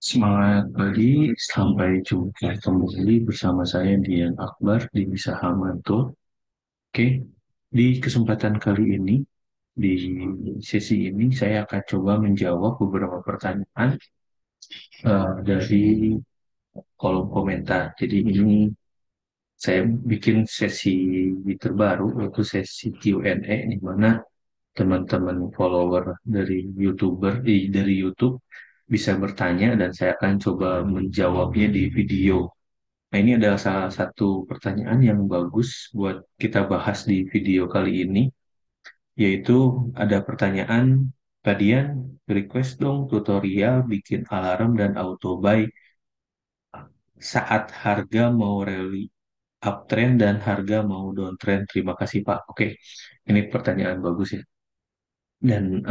Semangat pagi, sampai jumpa kembali bersama saya Dian Akbar di Bisa Hamanto. Oke, di kesempatan kali ini, di sesi ini saya akan coba menjawab beberapa pertanyaan dari kolom komentar. Jadi ini saya bikin sesi terbaru, yaitu sesi Q&A, di mana teman-teman follower dari dari YouTube bisa bertanya dan saya akan coba menjawabnya di video. Nah, ini adalah salah satu pertanyaan yang bagus buat kita bahas di video kali ini, yaitu ada pertanyaan, Kadian request dong tutorial bikin alarm dan auto buy saat harga mau rally uptrend dan harga mau downtrend. Terima kasih Pak. Oke, ini pertanyaan bagus ya. Dan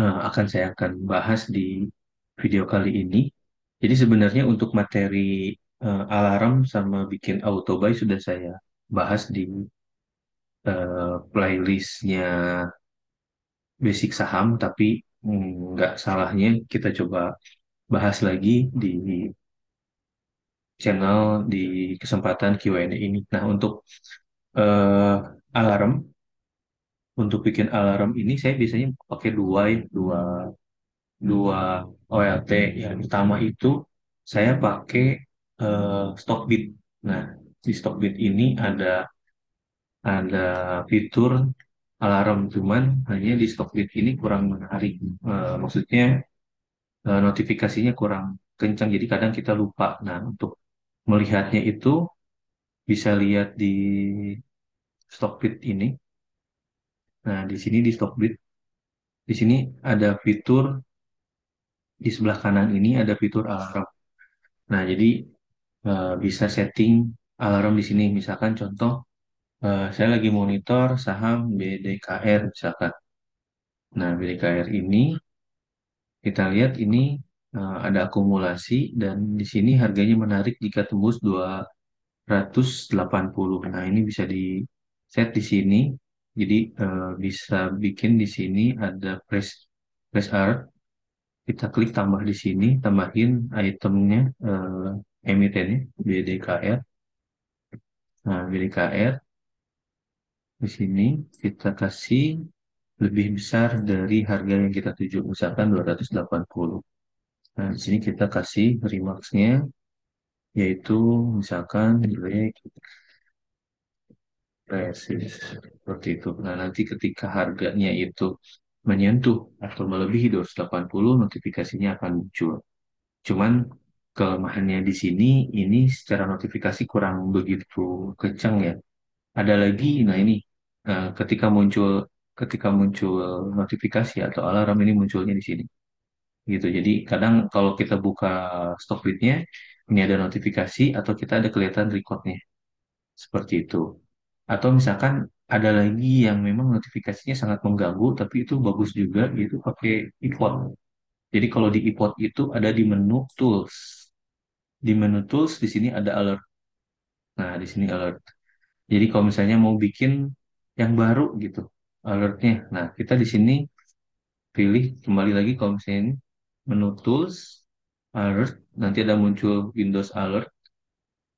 saya akan bahas di video kali ini. Jadi sebenarnya untuk materi alarm sama bikin auto buy sudah saya bahas di playlistnya Basic Saham, tapi nggak salahnya kita coba bahas lagi di channel di kesempatan Q&A ini. Nah, eh, alarm, untuk bikin alarm ini saya biasanya pakai dua, ya, dua OLT. Yang pertama itu saya pakai Stockbit. Nah, di Stockbit ini ada fitur alarm, cuman hanya di Stockbit ini kurang menarik. Maksudnya notifikasinya kurang kencang, jadi kadang kita lupa. Nah, untuk melihatnya itu bisa lihat di Stockbit ini. Nah, di sini di Stockbit, di sini ada fitur, di sebelah kanan ini ada fitur alarm. Nah, jadi bisa setting alarm di sini. Misalkan contoh, saya lagi monitor saham BDKR misalkan. Nah, BDKR ini kita lihat ini ada akumulasi dan di sini harganya menarik jika tembus 280. Nah, ini bisa di set di sini. Jadi bisa bikin di sini ada press art. Kita klik tambah di sini, tambahin itemnya, emitennya BDKR. Nah, BDKR di sini kita kasih lebih besar dari harga yang kita tuju, misalkan 280. Nah, di sini kita kasih remarks-nya, yaitu misalkan jelek, resis, seperti itu. Nah, nanti ketika harganya itu menyentuh atau melebihi 280, notifikasinya akan muncul. Cuman kelemahannya di sini, ini secara notifikasi kurang begitu kencang ya. Ada lagi, nah ini ketika muncul notifikasi atau alarm ini munculnya di sini gitu. Jadi kadang kalau kita buka Stockbit-nya, ini ada notifikasi atau kita ada kelihatan recordnya seperti itu. Atau misalkan ada lagi yang memang notifikasinya sangat mengganggu, tapi itu bagus juga, gitu pakai iPod. Jadi kalau di iPod itu ada di menu tools. Di menu tools di sini ada alert. Nah, di sini alert. Jadi kalau misalnya mau bikin yang baru gitu, alertnya. Nah, kita di sini pilih kembali lagi, kalau misalnya ini menu tools, alert, nanti ada muncul Windows Alert.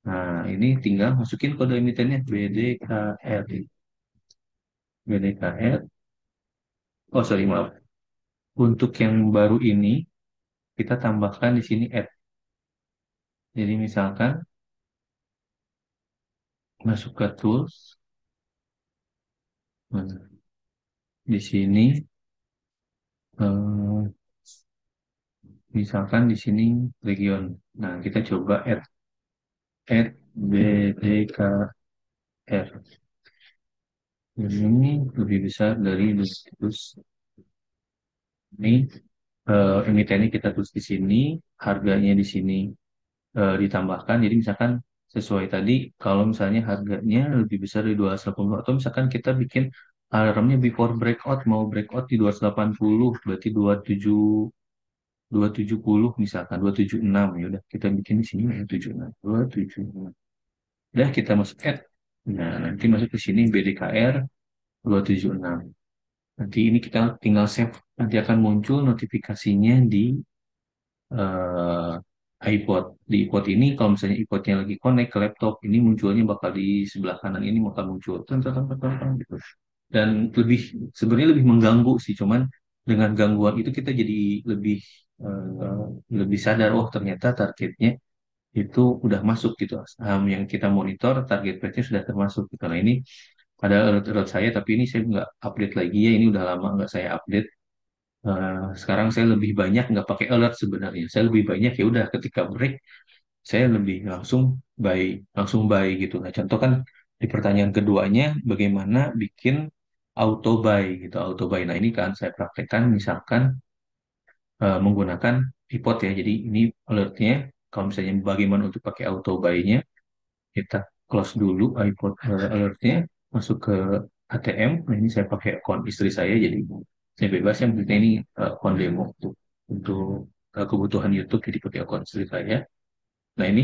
Nah, ini tinggal masukin kode emitennya BDKR. BDKR. Oh, sorry, maaf. Untuk yang baru ini, kita tambahkan di sini add. Jadi misalkan masuk ke tools, nah, di sini eh, misalkan di sini region. Nah, kita coba add BDKR. Ini lebih besar dari 200. Ini emitennya kita tulis di sini, harganya di sini ditambahkan. Jadi misalkan sesuai tadi, kalau misalnya harganya lebih besar dari 280, atau misalkan kita bikin alarmnya before breakout, mau breakout di 280, berarti 270 misalkan, 276, ya udah kita bikin di sini 276, 276. Udah kita masuk add. Nah, nanti masuk ke sini BDKR 276. Nanti ini kita tinggal save. Nanti akan muncul notifikasinya di iPod. Di iPod ini kalau misalnya iPodnya lagi connect ke laptop, ini munculnya bakal di sebelah kanan ini bakal muncul teng, teng, teng, teng, teng, gitu. Dan lebih sebenarnya lebih mengganggu sih, cuman dengan gangguan itu kita jadi lebih eh, lebih sadar, oh ternyata targetnya itu udah masuk gitu. Yang kita monitor target price-nya sudah termasuk gitu. Nah ini ada alert-alert saya, tapi ini saya nggak update lagi ya, ini udah lama nggak saya update. Sekarang saya lebih banyak nggak pakai alert sebenarnya. Saya lebih banyak ya udah ketika break saya lebih langsung buy gitu. Nah, contoh kan di pertanyaan keduanya bagaimana bikin auto buy gitu, auto buy. Nah, ini kan saya praktekkan misalkan menggunakan iPod ya. Jadi ini alertnya kalau misalnya bagaimana untuk pakai auto buy-nya, kita close dulu iPod alertnya, masuk ke ATM. Nah, ini saya pakai akun istri saya, jadi saya bebas yang penting ini akun demo untuk kebutuhan YouTube, jadi pakai akun istri saya. Nah, ini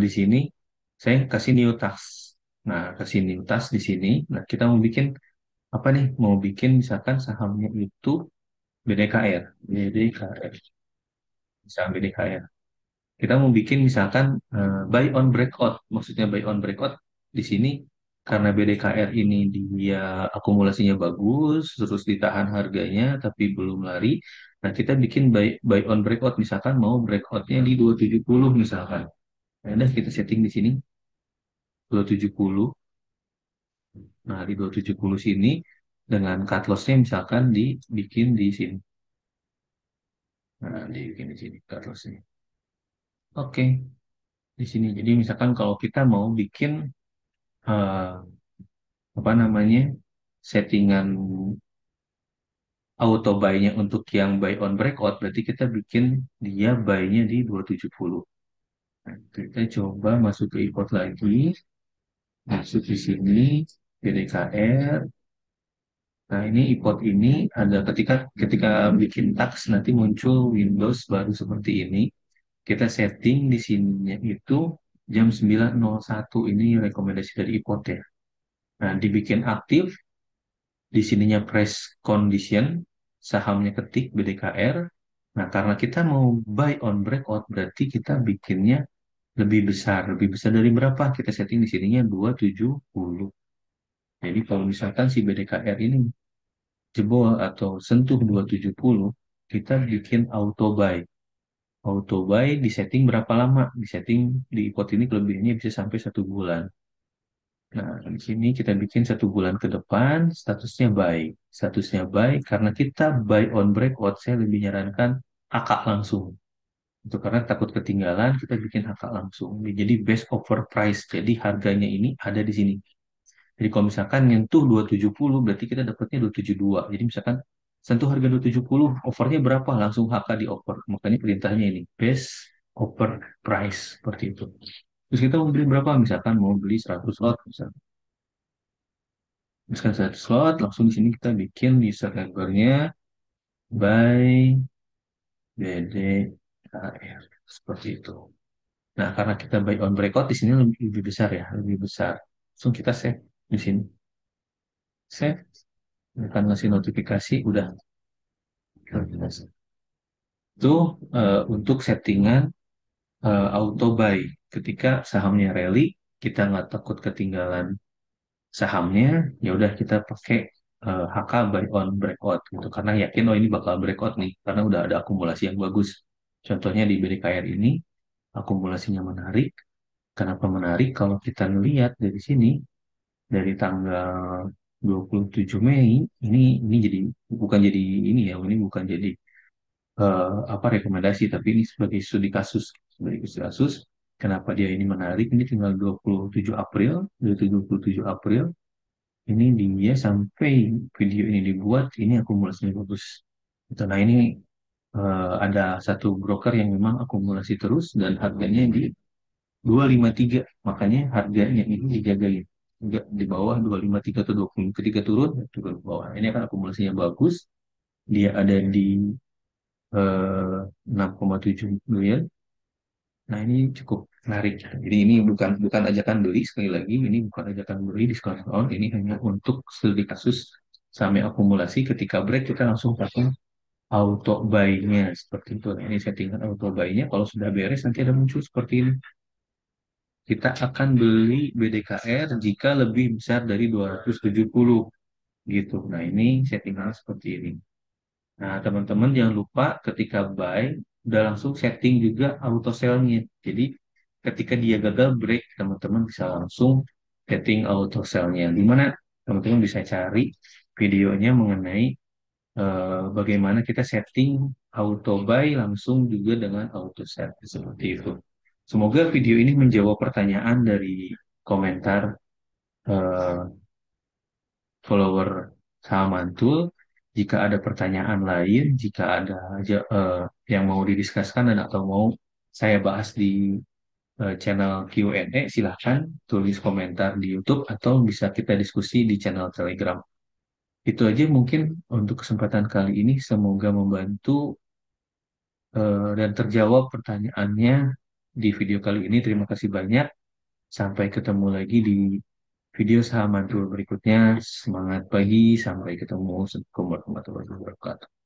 di sini saya kasih new task. Nah, kasih new task di sini. Nah, kita mau bikin apa nih? Mau bikin misalkan sahamnya itu BDKR, BDKR, saham BDKR. Kita mau bikin misalkan buy on breakout. Maksudnya buy on breakout di sini karena BDKR ini dia akumulasinya bagus, terus ditahan harganya tapi belum lari. Nah, kita bikin buy on breakout, misalkan mau breakoutnya di 270 misalkan. Nah, udah kita setting di sini 270. Nah, di 270 sini dengan cut loss-nya misalkan dibikin di sini. Nah, dibikin di sini cut loss-nya. Oke, di sini. Jadi misalkan kalau kita mau bikin eh, apa namanya settingan auto buy-nya untuk yang buy on breakout, berarti kita bikin dia buy-nya di 270. Nah, kita coba masuk ke import lagi, masuk di sini, GDKR. Nah, ini import ini ada ketika ketika bikin tax nanti muncul Windows baru seperti ini. Kita setting di sininya itu jam 9.01, ini rekomendasi dari import ya. Nah, dibikin aktif, di sininya press condition, sahamnya ketik BDKR. Nah, karena kita mau buy on breakout, berarti kita bikinnya lebih besar. Lebih besar dari berapa? Kita setting di sininya 270. Jadi kalau misalkan si BDKR ini jebol atau sentuh 270, kita bikin auto buy. Auto buy di setting berapa lama? Di setting di pot ini kelebihannya bisa sampai 1 bulan. Nah, di sini kita bikin 1 bulan ke depan, statusnya buy. Statusnya buy, karena kita buy on breakout, saya lebih nyarankan akak langsung. Itu karena takut ketinggalan, kita bikin akak langsung. Jadi best offer price, jadi harganya ini ada di sini. Jadi kalau misalkan nyentuh 270, berarti kita dapatnya 272. Jadi misalkan sentuh harga 270, offernya berapa? Langsung HK di offer. Makanya perintahnya ini, best offer price, seperti itu. Terus kita mau beli berapa? Misalkan mau beli 100 lot, misalkan. Misalkan 100 slot, langsung di sini kita bikin user handlernya by BDKR. Seperti itu. Nah, karena kita buy on breakout di sini lebih besar ya, lebih besar. Langsung kita save di sini. Save, akan ngasih notifikasi, udah. Itu untuk settingan auto buy. Ketika sahamnya rally, kita nggak takut ketinggalan sahamnya, ya udah kita pakai HK buy on breakout gitu, karena yakin oh ini bakal breakout nih karena udah ada akumulasi yang bagus. Contohnya di BDKR ini akumulasinya menarik. Kenapa menarik? Kalau kita lihat dari sini dari tanggal 27 Mei, ini jadi bukan jadi ini ya, ini bukan jadi apa rekomendasi, tapi ini sebagai studi kasus. Kenapa dia ini menarik? Ini tinggal 27 April, 27 April. Ini dia sampai video ini dibuat, ini akumulasinya bagus. Gitu. Nah, ini ada satu broker yang memang akumulasi terus dan harganya di 253. Makanya harganya ini dijagain. Enggak di bawah 253 atau 20. Ketika turun, turun ke bawah. Ini akan akumulasinya bagus. Dia ada di 6,7 miliar. Nah, ini cukup menarik. Jadi ini bukan bukan ajakan beli, sekali lagi ini bukan ajakan beli diskon on, ini hanya untuk studi kasus sampai akumulasi, ketika break kita langsung pakai auto buy-nya seperti itu. Nah, ini settingan auto buy-nya kalau sudah beres nanti ada muncul seperti ini. Kita akan beli BDKR jika lebih besar dari 270 gitu. Nah, ini settingannya seperti ini. Nah, teman-teman jangan lupa ketika buy udah langsung setting juga auto sell-nya. Jadi ketika dia gagal break, teman-teman bisa langsung setting auto sell-nya. Di mana teman-teman bisa cari videonya mengenai bagaimana kita setting auto buy langsung juga dengan auto sell seperti itu. Semoga video ini menjawab pertanyaan dari komentar eh, follower Saham Mantul. Jika ada pertanyaan lain, jika ada yang mau didiskuskan dan atau mau saya bahas di channel Q&A, silahkan tulis komentar di YouTube atau bisa kita diskusi di channel Telegram. Itu aja mungkin untuk kesempatan kali ini. Semoga membantu dan terjawab pertanyaannya di video kali ini. Terima kasih banyak. Sampai ketemu lagi di video saham mantul berikutnya. Semangat pagi, sampai ketemu. Assalamualaikum warahmatullahi wabarakatuh.